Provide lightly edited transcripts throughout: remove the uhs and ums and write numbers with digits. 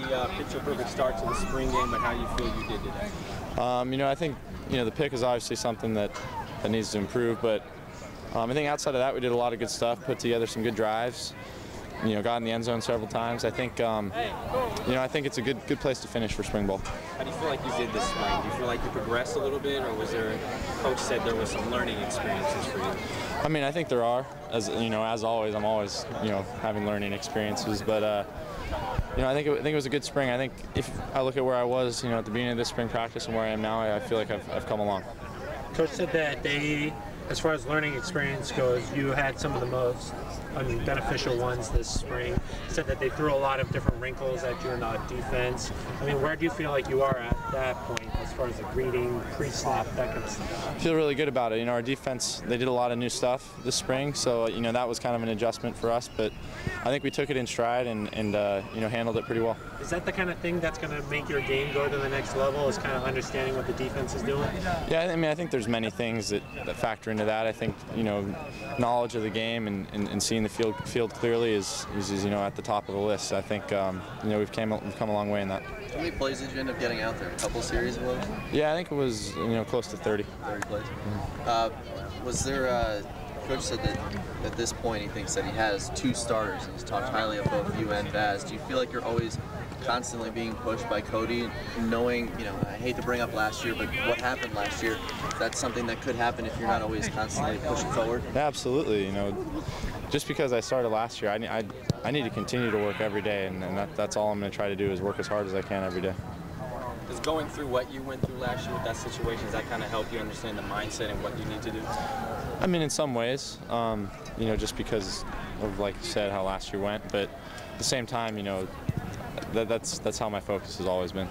pitch a perfect start to the spring game, but how do you feel you did today? I think the pick is obviously something that needs to improve, but I think outside of that we did a lot of good stuff, put together some good drives, got in the end zone several times. I think I think it's a good place to finish for spring ball. How do you feel like you did this spring? Do you feel like you progressed a little bit, or was there, coach said there was some learning experiences for you? I mean, I think there are, as always, I'm always having learning experiences, but I think it was a good spring. I think if I look at where I was, at the beginning of this spring practice and where I am now, I feel like I've come along. Coach said that as far as learning experience goes, you had some of the most beneficial ones this spring. He said that they threw a lot of different wrinkles at you in the defense. Where do you feel like you are at that point as far as the greeting, pre-snap, that kind of stuff? I feel really good about it. Our defense, they did a lot of new stuff this spring, so that was kind of an adjustment for us, but I think we took it in stride and handled it pretty well. Is that the kind of thing that's going to make your game go to the next level, is kind of understanding what the defense is doing? Yeah, I think there's many things that factor into that. I think knowledge of the game and seeing the field clearly is at the top of the list. I think we've come a long way in that. How many plays did you end up getting out there? A couple series of those? Yeah, I think it was close to 30. 30 plays. Was there? Coach said that at this point he thinks that he has 2 starters, and he's talked highly of both you and Vaz. Do you feel like you're always constantly being pushed by Cody, knowing, I hate to bring up last year, but what happened last year, that's something that could happen if you're not always constantly pushing forward? Yeah, absolutely. Just because I started last year, I need to continue to work every day, and that's all I'm going to try to do, is work as hard as I can every day. Does going through what you went through last year with that situation, does that kind of help you understand the mindset and what you need to do? I mean, in some ways, just because of, like you said, how last year went, but at the same time, that's how my focus has always been.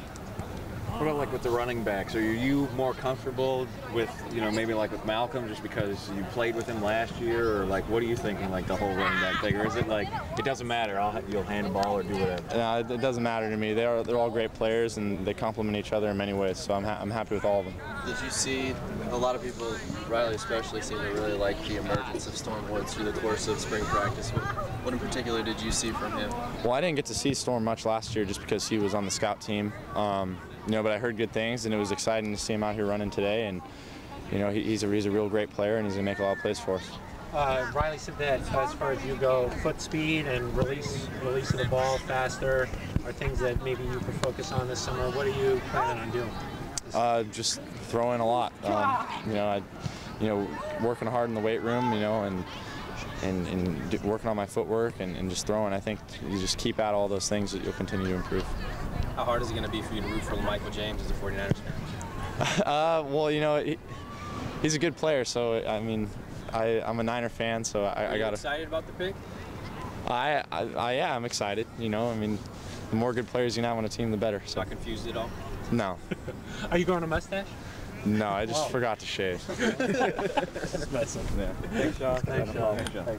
What about like with the running backs? Are you more comfortable with, maybe like with Malcolm just because you played with him last year, or like what are you thinking, like the whole running back thing, or is it like it doesn't matter, you'll hand the ball or do whatever? No, it doesn't matter to me. They're all great players and they complement each other in many ways, so I'm happy with all of them. Did you see a lot of people, Riley especially, seem to really like the emergence of Storm Woods through the course of spring practice? What in particular did you see from him? Well, I didn't get to see Storm much last year just because he was on the scout team. But I heard good things, and it was exciting to see him out here running today. And he's a real great player, and he's gonna make a lot of plays for us. Riley said that as far as you go, foot speed and release of the ball faster are things that maybe you could focus on this summer. What are you planning on doing? Just throwing a lot. Working hard in the weight room, and working on my footwork and just throwing. I think you just keep at all those things that you'll continue to improve. How hard is it going to be for you to root for Michael James as a 49ers fan? Well, he's a good player, so I'm a Niner fan, so I got to. Excited about the pick? Yeah, I'm excited. The more good players you can have on a team, the better. So. Not confused at all? No. Are you growing a mustache? No, I just forgot to shave. Just messing. Yeah. Thanks, John. Thanks, John.